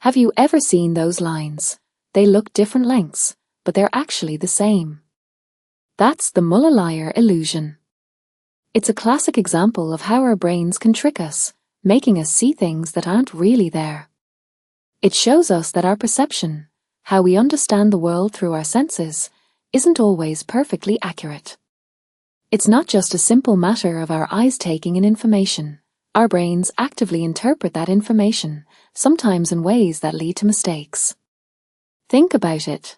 Have you ever seen those lines? They look different lengths, but they're actually the same. That's the Müller-Lyer illusion. It's a classic example of how our brains can trick us, making us see things that aren't really there. It shows us that our perception, how we understand the world through our senses, isn't always perfectly accurate. It's not just a simple matter of our eyes taking in information. Our brains actively interpret that information, sometimes in ways that lead to mistakes. Think about it.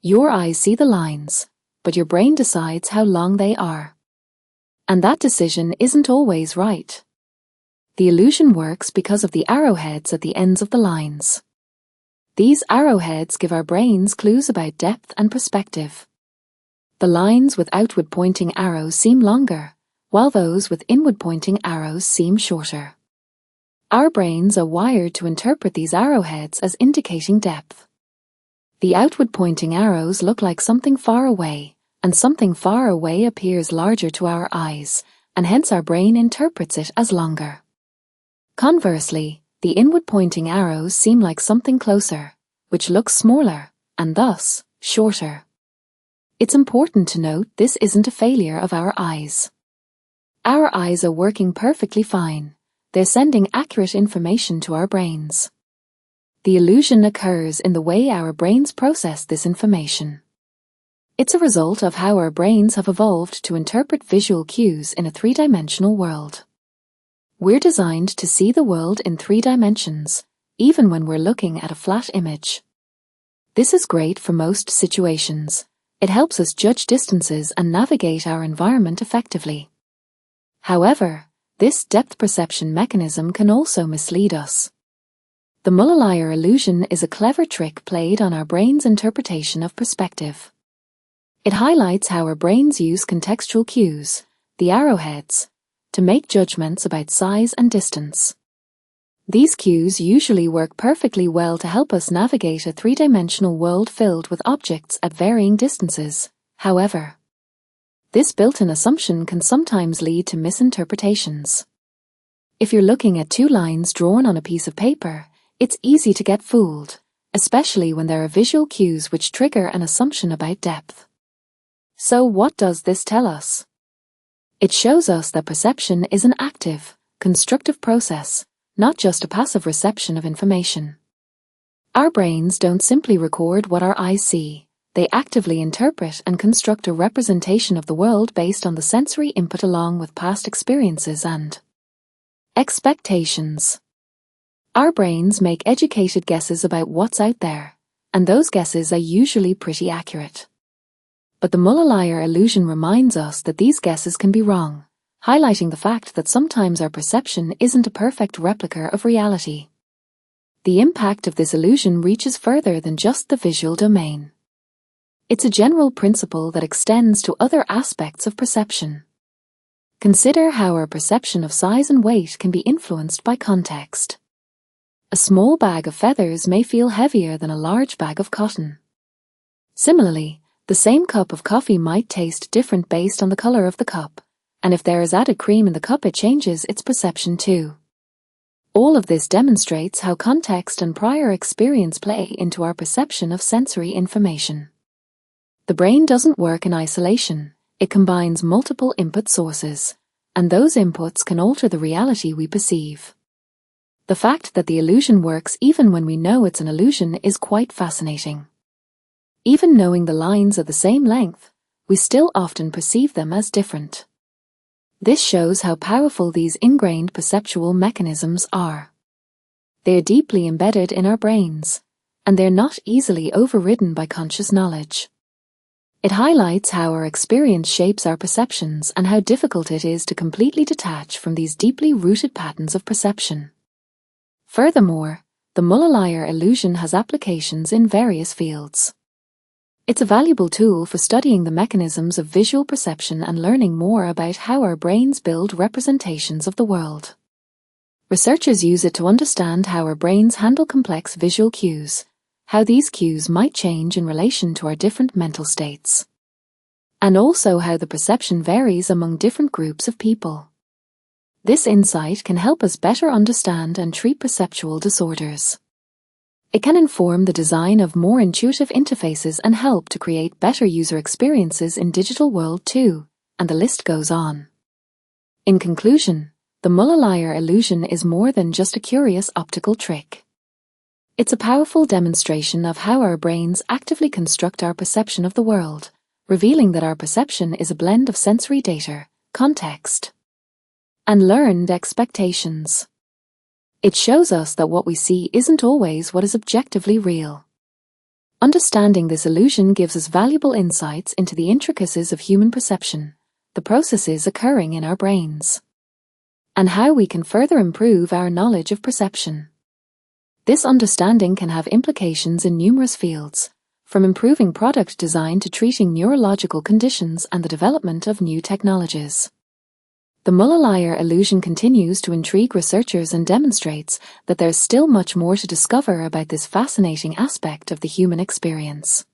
Your eyes see the lines, but your brain decides how long they are. And that decision isn't always right. The illusion works because of the arrowheads at the ends of the lines. These arrowheads give our brains clues about depth and perspective. The lines with outward-pointing arrows seem longer, while those with inward-pointing arrows seem shorter. Our brains are wired to interpret these arrowheads as indicating depth. The outward-pointing arrows look like something far away, and something far away appears larger to our eyes, and hence our brain interprets it as longer. Conversely, the inward-pointing arrows seem like something closer, which looks smaller, and thus, shorter. It's important to note this isn't a failure of our eyes. Our eyes are working perfectly fine. They're sending accurate information to our brains. The illusion occurs in the way our brains process this information. It's a result of how our brains have evolved to interpret visual cues in a three-dimensional world. We're designed to see the world in 3 dimensions, even when we're looking at a flat image. This is great for most situations. It helps us judge distances and navigate our environment effectively. However, this depth perception mechanism can also mislead us. The Müller-Lyer illusion is a clever trick played on our brain's interpretation of perspective. It highlights how our brains use contextual cues, the arrowheads, to make judgments about size and distance. These cues usually work perfectly well to help us navigate a 3-dimensional world filled with objects at varying distances. However, this built-in assumption can sometimes lead to misinterpretations. If you're looking at 2 lines drawn on a piece of paper, it's easy to get fooled, especially when there are visual cues which trigger an assumption about depth. So what does this tell us? It shows us that perception is an active, constructive process, not just a passive reception of information. Our brains don't simply record what our eyes see. They actively interpret and construct a representation of the world based on the sensory input along with past experiences and expectations. Our brains make educated guesses about what's out there, and those guesses are usually pretty accurate. But the Müller-Lyer illusion reminds us that these guesses can be wrong, highlighting the fact that sometimes our perception isn't a perfect replica of reality. The impact of this illusion reaches further than just the visual domain. It's a general principle that extends to other aspects of perception. Consider how our perception of size and weight can be influenced by context. A small bag of feathers may feel heavier than a large bag of cotton. Similarly, the same cup of coffee might taste different based on the color of the cup, and if there is added cream in the cup, it changes its perception too. All of this demonstrates how context and prior experience play into our perception of sensory information. The brain doesn't work in isolation. It combines multiple input sources, and those inputs can alter the reality we perceive. The fact that the illusion works even when we know it's an illusion is quite fascinating. Even knowing the lines are the same length, we still often perceive them as different. This shows how powerful these ingrained perceptual mechanisms are. They are deeply embedded in our brains, and they're not easily overridden by conscious knowledge. It highlights how our experience shapes our perceptions and how difficult it is to completely detach from these deeply rooted patterns of perception. Furthermore, the Müller-Lyer illusion has applications in various fields. It's a valuable tool for studying the mechanisms of visual perception and learning more about how our brains build representations of the world. Researchers use it to understand how our brains handle complex visual cues, how these cues might change in relation to our different mental states, and also how the perception varies among different groups of people. This insight can help us better understand and treat perceptual disorders. It can inform the design of more intuitive interfaces and help to create better user experiences in digital world too, and the list goes on. In conclusion, the Müller-Lyer illusion is more than just a curious optical trick. It's a powerful demonstration of how our brains actively construct our perception of the world, revealing that our perception is a blend of sensory data, context, and learned expectations. It shows us that what we see isn't always what is objectively real. Understanding this illusion gives us valuable insights into the intricacies of human perception, the processes occurring in our brains, and how we can further improve our knowledge of perception. This understanding can have implications in numerous fields, from improving product design to treating neurological conditions and the development of new technologies. The Müller-Lyer illusion continues to intrigue researchers and demonstrates that there's still much more to discover about this fascinating aspect of the human experience.